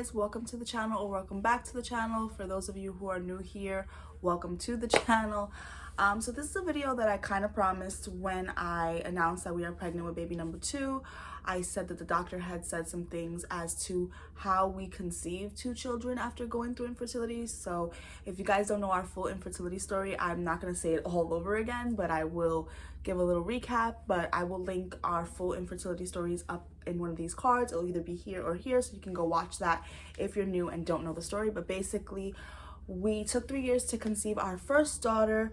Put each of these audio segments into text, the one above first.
guys, welcome to the channel, or welcome back to the channel. For those of you who are new here, welcome to the channel. So this is a video that I kind of promised when I announced that we are pregnant with baby number 2. I said that the doctor had said some things as to how we conceive 2 children after going through infertility. So if you guys don't know our full infertility story, I'm not going to say it all over again, but I will give a little recap. But I will link our full infertility stories up in one of these cards. It'll either be here or here, so you can go watch that if you're new and don't know the story. But basically, we took 3 years to conceive our first daughter.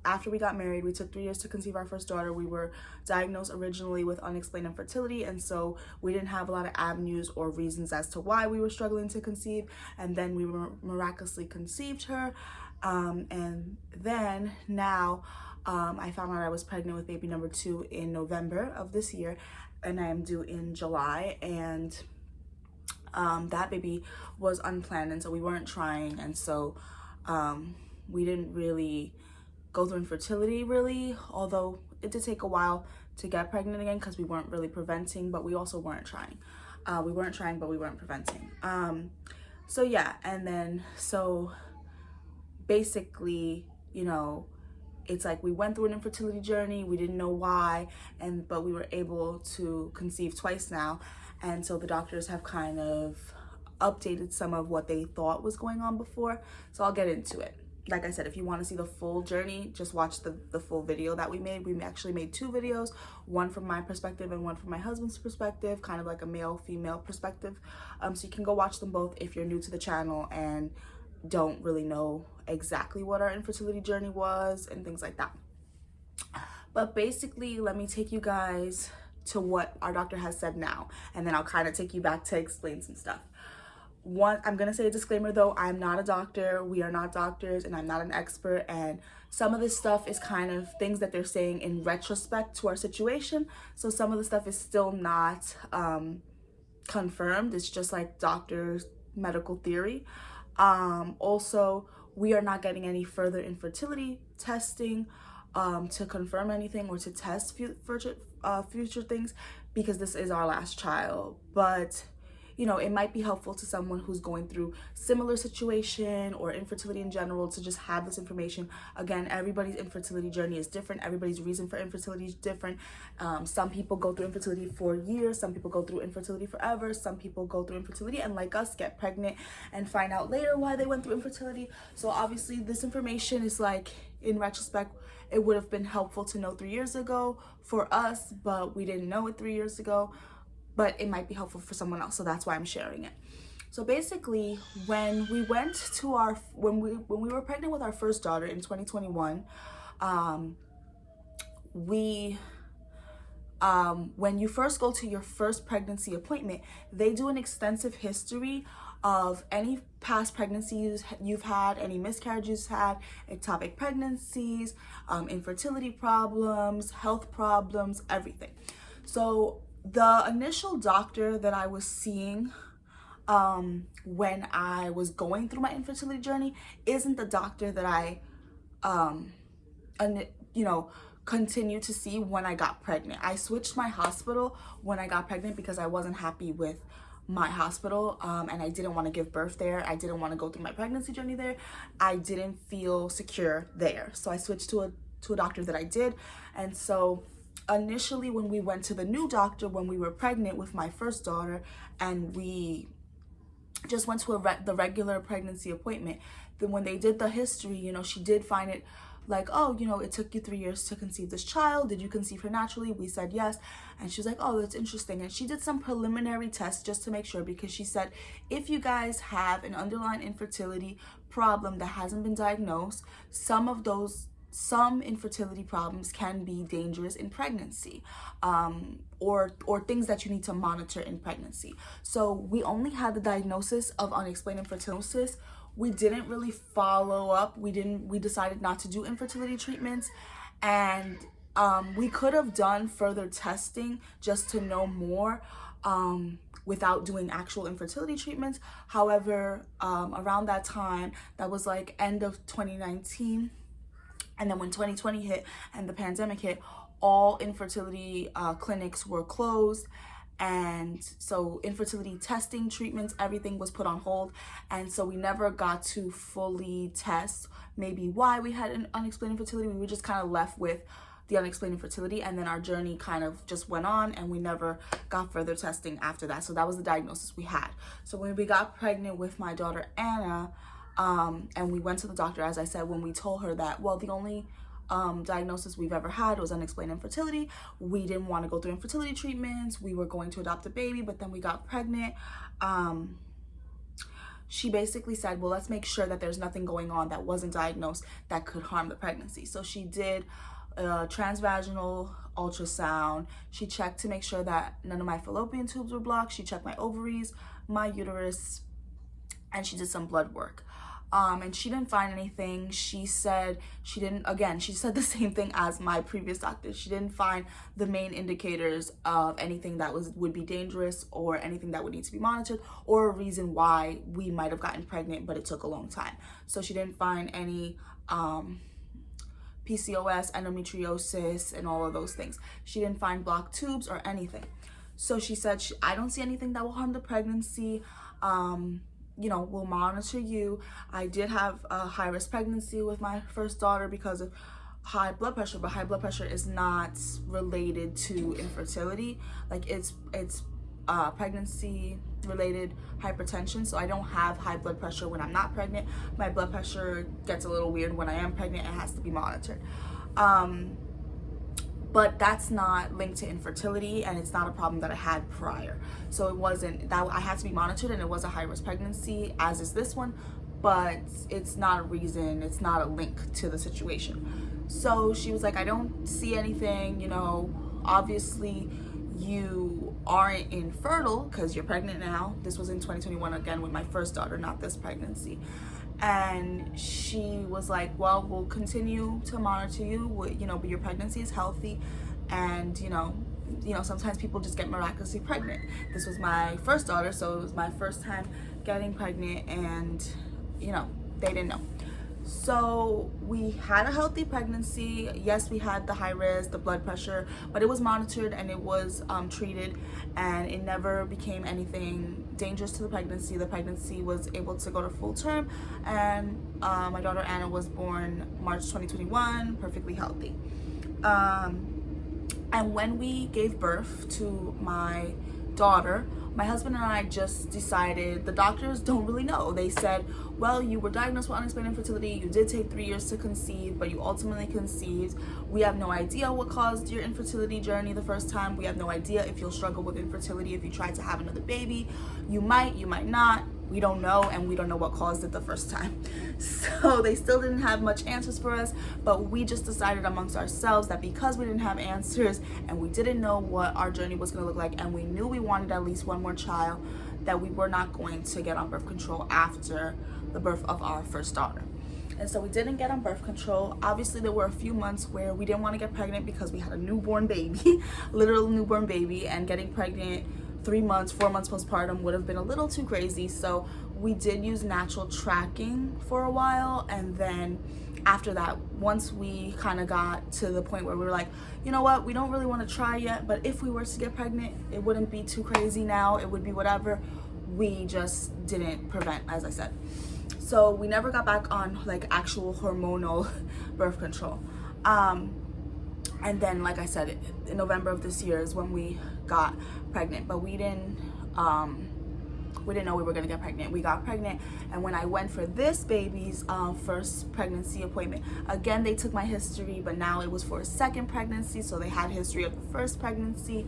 After we got married, we took 3 years to conceive our first daughter. We were diagnosed originally with unexplained infertility, and so we didn't have a lot of avenues or reasons as to why we were struggling to conceive. And then we miraculously conceived her, and then now I found out I was pregnant with baby number 2 in November of this year, and I am due in July. And that baby was unplanned, and so we weren't trying, and so we didn't really go through infertility although it did take a while to get pregnant again because we weren't really preventing, but we also weren't trying. We weren't trying, but we weren't preventing. So yeah, and then so basically, you know, it's like we went through an infertility journey. We didn't know why, but we were able to conceive twice now. And so the doctors have kind of updated some of what they thought was going on before. So I'll get into it. Like I said, if you want to see the full journey, just watch the full video that we made. We actually made 2 videos, one from my perspective and one from my husband's perspective, kind of like a male-female perspective. So you can go watch them both if you're new to the channel and don't really know exactly what our infertility journey was and things like that. But basically, let me take you guys to what our doctor has said now, and then I'll kind of take you back to explain some stuff. I'm gonna say a disclaimer though, I'm not a doctor, we are not doctors, and I'm not an expert, and some of this stuff is kind of things that they're saying in retrospect to our situation. So some of the stuff is still not confirmed. It's just like doctors' medical theory. Also, we are not getting any further infertility testing to confirm anything or to test future things, because this is our last child. But you know, it might be helpful to someone who's going through similar situation or infertility in general to just have this information. Again, everybody's infertility journey is different. Everybody's reason for infertility is different. Some people go through infertility for years. Some people go through infertility forever. Some people go through infertility and, like us, get pregnant and find out later why they went through infertility. So obviously this information is like, in retrospect, it would have been helpful to know 3 years ago for us, but we didn't know it 3 years ago. But it might be helpful for someone else, so that's why I'm sharing it. So basically, when we went to when we were pregnant with our first daughter in 2021, when you first go to your first pregnancy appointment, they do an extensive history of any past pregnancies you've had, any miscarriages you've had, ectopic pregnancies, infertility problems, health problems, everything. So the initial doctor that I was seeing when I was going through my infertility journey isn't the doctor that I, continue to see when I got pregnant. I switched my hospital when I got pregnant because I wasn't happy with my hospital, and I didn't want to give birth there. I didn't want to go through my pregnancy journey there. I didn't feel secure there. So I switched to a doctor that I did. And so initially, when we went to the new doctor when we were pregnant with my first daughter, and we just went to the regular pregnancy appointment, then when they did the history, you know, she did find it like, oh, you know, it took you 3 years to conceive this child. Did you conceive her naturally? We said yes. And she was like, oh, that's interesting. And she did some preliminary tests just to make sure, because she said, if you guys have an underlying infertility problem that hasn't been diagnosed, some infertility problems can be dangerous in pregnancy, or things that you need to monitor in pregnancy. So we only had the diagnosis of unexplained infertility. We didn't really follow up. We decided not to do infertility treatments, and we could have done further testing just to know more without doing actual infertility treatments. However, around that time, that was like end of 2019, and then when 2020 hit and the pandemic hit, all infertility clinics were closed, And so infertility testing, treatments, everything was put on hold. And so we never got to fully test maybe why we had an unexplained infertility. We were just kind of left with the unexplained infertility, and then our journey kind of just went on, and we never got further testing after that. So that was the diagnosis we had. So when we got pregnant with my daughter Anna, and we went to the doctor, as I said, when we told her that, well, the only diagnosis we've ever had was unexplained infertility. We didn't want to go through infertility treatments. We were going to adopt a baby, but then we got pregnant. She basically said, well, let's make sure that there's nothing going on that wasn't diagnosed that could harm the pregnancy. So she did a transvaginal ultrasound. She checked to make sure that none of my fallopian tubes were blocked. She checked my ovaries, my uterus, and she did some blood work. And she didn't find anything. She said she said the same thing as my previous doctor. She didn't find the main indicators of anything that would be dangerous or anything that would need to be monitored, or a reason why we might have gotten pregnant, but it took a long time. So she didn't find any PCOS, endometriosis, and all of those things. She didn't find blocked tubes or anything. So she said, I don't see anything that will harm the pregnancy. We'll monitor you. I did have a high-risk pregnancy with my first daughter because of high blood pressure, but high blood pressure is not related to infertility. Like it's pregnancy related hypertension. So I don't have high blood pressure when I'm not pregnant. My blood pressure gets a little weird when I am pregnant. It has to be monitored. But that's not linked to infertility, and it's not a problem that I had prior. So it wasn't that I had to be monitored, and it was a high-risk pregnancy, as is this one, but it's not a reason, it's not a link to the situation. So she was like, I don't see anything, obviously you aren't infertile because you're pregnant now. This was in 2021, again, with my first daughter, not this pregnancy. And she was like, well, we'll continue to monitor you, but your pregnancy is healthy, and sometimes people just get miraculously pregnant. This was my first daughter, so it was my first time getting pregnant, and they didn't know. So we had a healthy pregnancy. Yes, we had the high risk, the blood pressure, but it was monitored and it was treated, and it never became anything dangerous to the pregnancy. The pregnancy was able to go to full term, and my daughter Anna was born March 2021, perfectly healthy. And when we gave birth to my daughter, my husband and I just decided, the doctors don't really know. They said, well, you were diagnosed with unexplained infertility. You did take 3 years to conceive, but you ultimately conceived. We have no idea what caused your infertility journey the first time. We have no idea if you'll struggle with infertility if you try to have another baby. You might not. We don't know, and we don't know what caused it the first time. So they still didn't have much answers for us, but we just decided amongst ourselves that because we didn't have answers and we didn't know what our journey was going to look like, and we knew we wanted at least one more child, that we were not going to get on birth control after the birth of our first daughter. And so we didn't get on birth control. Obviously, there were a few months where we didn't want to get pregnant because we had a newborn baby, literal newborn baby, and getting pregnant 3 months, 4 months postpartum would have been a little too crazy. So we did use natural tracking for a while, and then after that, once we kind of got to the point where we were like, you know what, we don't really want to try yet, but if we were to get pregnant, it wouldn't be too crazy now, it would be whatever. We just didn't prevent, as I said. So we never got back on like actual hormonal birth control. And then, like I said, in November of this year is when we got pregnant, but we didn't know we were gonna get pregnant. We got pregnant, and when I went for this baby's first pregnancy appointment, again, they took my history, but now it was for a second pregnancy, so they had history of the first pregnancy,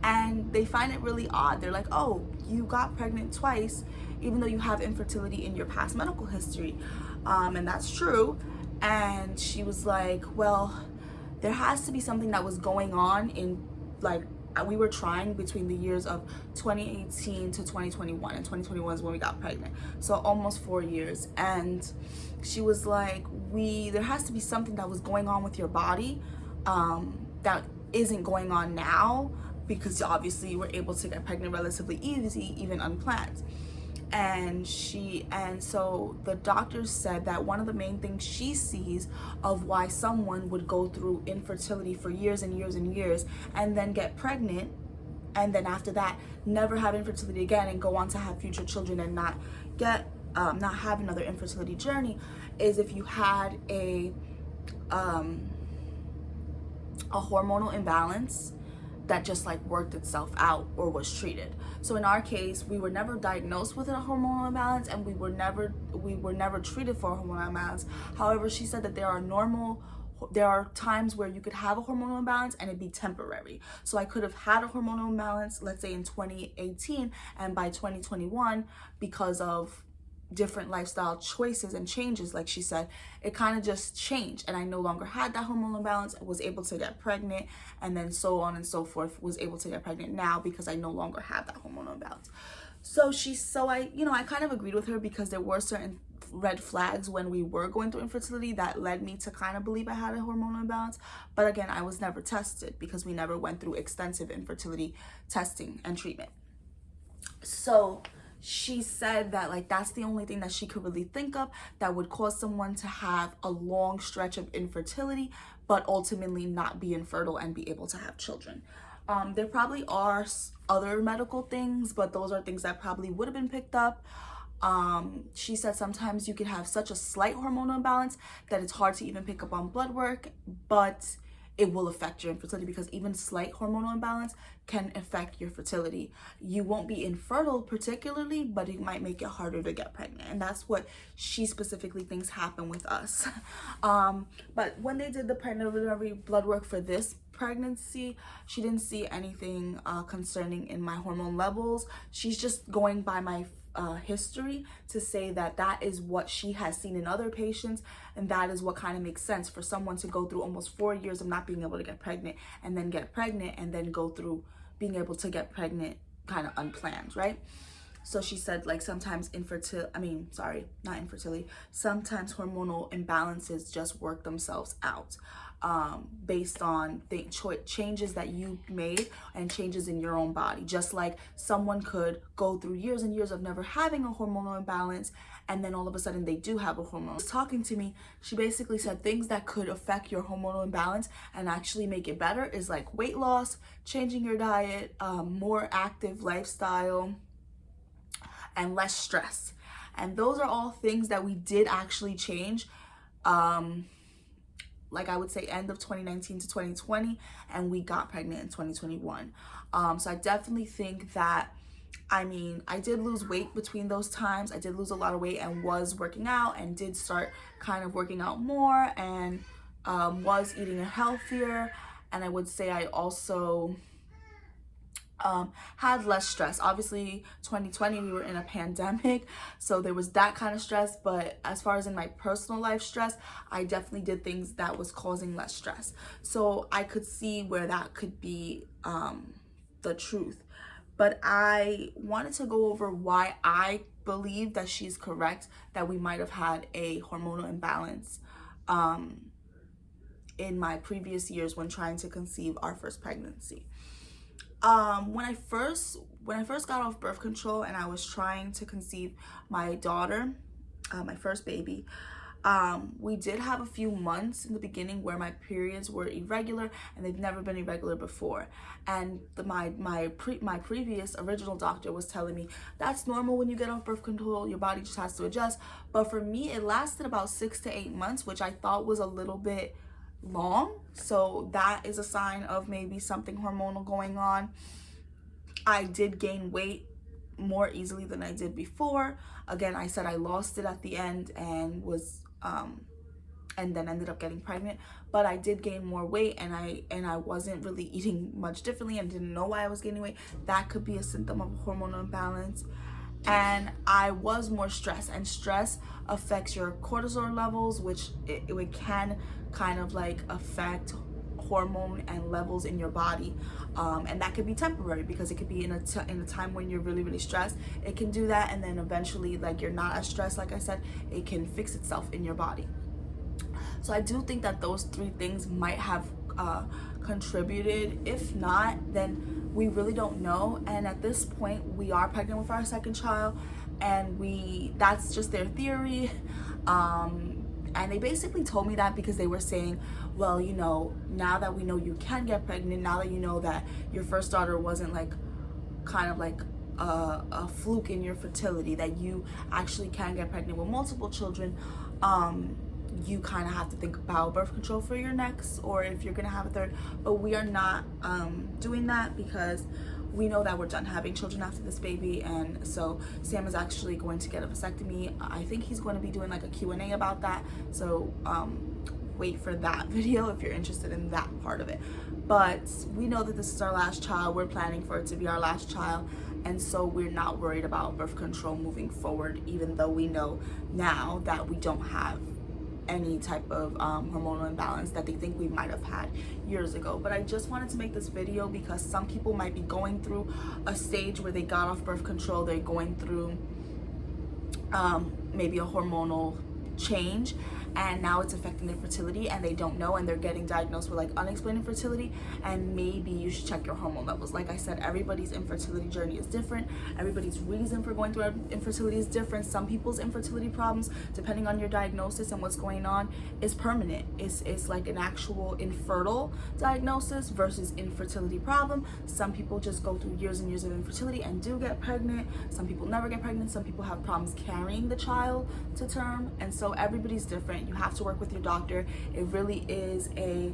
and they find it really odd. They're like, oh, you got pregnant twice, even though you have infertility in your past medical history. And that's true. And she was like, well, there has to be something that was going on in, like, we were trying between the years of 2018 to 2021, and 2021 is when we got pregnant, so almost 4 years. And she was like, there has to be something that was going on with your body that isn't going on now, because obviously you were able to get pregnant relatively easy, even unplanned. And so the doctors said that one of the main things she sees of why someone would go through infertility for years and years and years and then get pregnant and then after that never have infertility again and go on to have future children and not get not have another infertility journey, is if you had a hormonal imbalance that just like worked itself out or was treated. So in our case, we were never diagnosed with a hormonal imbalance, and we were never treated for a hormonal imbalance. However, she said that there are times where you could have a hormonal imbalance and it'd be temporary. So I could have had a hormonal imbalance, let's say in 2018, and by 2021, because of different lifestyle choices and changes, like she said, it kind of just changed, and I no longer had that hormonal imbalance. I was able to get pregnant, and then so on and so forth, was able to get pregnant now because I no longer have that hormonal imbalance. So I kind of agreed with her, because there were certain red flags when we were going through infertility that led me to kind of believe I had a hormonal imbalance. But again, I was never tested because we never went through extensive infertility testing and treatment. So she said that like that's the only thing that she could really think of that would cause someone to have a long stretch of infertility but ultimately not be infertile and be able to have children. There probably are other medical things, but those are things that probably would have been picked up. She said sometimes you could have such a slight hormonal imbalance that it's hard to even pick up on blood work, but it will affect your infertility, because even slight hormonal imbalance can affect your fertility. You won't be infertile particularly, but it might make it harder to get pregnant. And that's what she specifically thinks happened with us. But when they did the preliminary blood work for this pregnancy, she didn't see anything concerning in my hormone levels. She's just going by my history to say that that is what she has seen in other patients, and that is what kind of makes sense for someone to go through almost 4 years of not being able to get pregnant, and then get pregnant, and then go through being able to get pregnant kind of unplanned, right? So she said like sometimes sometimes hormonal imbalances just work themselves out based on changes that you made and changes in your own body. Just like someone could go through years and years of never having a hormonal imbalance, and then all of a sudden they do have a hormonal. Talking to me, she basically said things that could affect your hormonal imbalance and actually make it better is like weight loss, changing your diet, more active lifestyle, and less stress. And those are all things that we did actually change, like I would say end of 2019 to 2020, and we got pregnant in 2021. So I definitely think that, I did lose weight between those times. I did lose a lot of weight and was working out, and did start kind of working out more, and was eating healthier. And I would say I also had less stress. Obviously 2020 we were in a pandemic, so there was that kind of stress, but as far as in my personal life stress, I definitely did things that was causing less stress. So I could see where that could be the truth. But I wanted to go over why I believe that she's correct, that we might have had a hormonal imbalance in my previous years when trying to conceive our first pregnancy. When I first got off birth control and I was trying to conceive my daughter, my first baby, we did have a few months in the beginning where my periods were irregular, and they've never been irregular before. And my previous original doctor was telling me that's normal when you get off birth control, your body just has to adjust. But for me, it lasted about 6 to 8 months, which I thought was a little bit long. So that is a sign of maybe something hormonal going on. I did gain weight more easily than I did before. Again, I said I lost it at the end and was and then ended up getting pregnant, but I did gain more weight, and I wasn't really eating much differently and didn't know why I was gaining weight. That could be a symptom of hormonal imbalance. And I was more stressed, and stress affects your cortisol levels, which it can kind of like affect hormone and levels in your body, and that could be temporary, because it could be in a time when you're really, really stressed. It can do that, and then eventually, like, you're not as stressed, like I said, it can fix itself in your body. So I do think that those 3 things might have contributed. If not, then we really don't know. And at this point, we are pregnant with our second child, and that's just their theory. And they basically told me that because they were saying, well, now that we know you can get pregnant, now that you know that your first daughter wasn't like kind of like a fluke in your fertility, that you actually can get pregnant with multiple children, you kind of have to think about birth control for your next, or if you're gonna have a third. But we are not doing that because we know that we're done having children after this baby. And so Sam is actually going to get a vasectomy. I think he's going to be doing like a Q&A about that, so wait for that video if you're interested in that part of it. But we know that this is our last child. We're planning for it to be our last child, and so we're not worried about birth control moving forward, even though we know now that we don't have any type of hormonal imbalance that they think we might have had years ago. But I just wanted to make this video because some people might be going through a stage where they got off birth control, they're going through maybe a hormonal change, and now it's affecting their fertility and they don't know, and they're getting diagnosed with like unexplained infertility. And maybe you should check your hormone levels. Like I said, everybody's infertility journey is different. Everybody's reason for going through infertility is different. Some people's infertility problems, depending on your diagnosis and what's going on, is permanent. It's like an actual infertile diagnosis versus infertility problem. Some people just go through years and years of infertility and do get pregnant. Some people never get pregnant. Some people have problems carrying the child to term. And so everybody's different. You have to work with your doctor. It really is a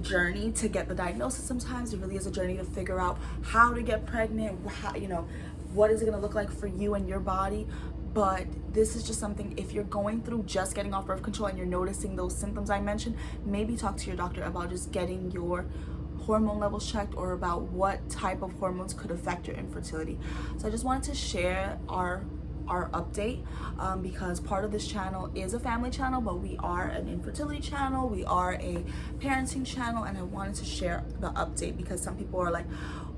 journey to get the diagnosis. Sometimes it really is a journey to figure out how to get pregnant, how, you know, what is it going to look like for you and your body. But this is just something, if you're going through just getting off birth control and you're noticing those symptoms I mentioned, maybe talk to your doctor about just getting your hormone levels checked, or about what type of hormones could affect your infertility. So I just wanted to share our update, because part of this channel is a family channel, but we are an infertility channel, we are a parenting channel, and I wanted to share the update because some people are like,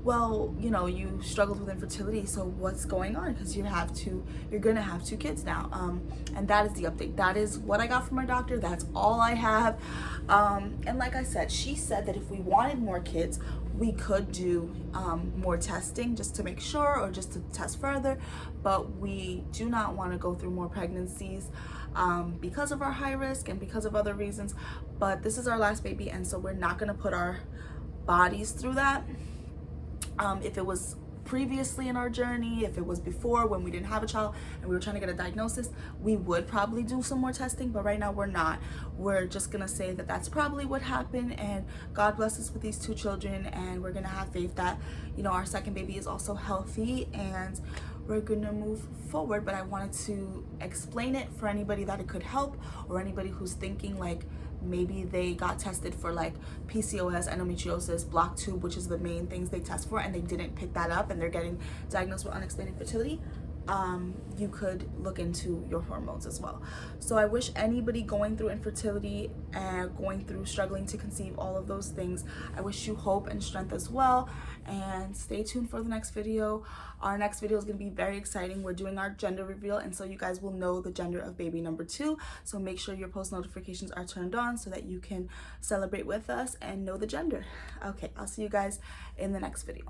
well, you know, you struggled with infertility, so what's going on? Because you're gonna have 2 kids now. And that is the update. That is what I got from my doctor. That's all I have. And like I said, she said that if we wanted more kids, we could do more testing just to make sure, or just to test further, but we do not want to go through more pregnancies because of our high risk and because of other reasons. But this is our last baby, and so we're not going to put our bodies through that. If it was previously in our journey, if it was before when we didn't have a child and we were trying to get a diagnosis, we would probably do some more testing, but right now we're not. We're just gonna say that that's probably what happened, and God bless us with these 2 children, and we're gonna have faith that, you know, our second baby is also healthy, and we're gonna move forward. But I wanted to explain it for anybody that it could help, or anybody who's thinking like maybe they got tested for like PCOS, endometriosis, blocked tube, which is the main things they test for, and they didn't pick that up and they're getting diagnosed with unexplained infertility. You could look into your hormones as well. So I wish anybody going through infertility and going through struggling to conceive, all of those things, I wish you hope and strength as well. And stay tuned for the next video. Our next video is going to be very exciting. We're doing our gender reveal, and so you guys will know the gender of baby number 2. So make sure your post notifications are turned on so that you can celebrate with us and know the gender. Okay, I'll see you guys in the next video.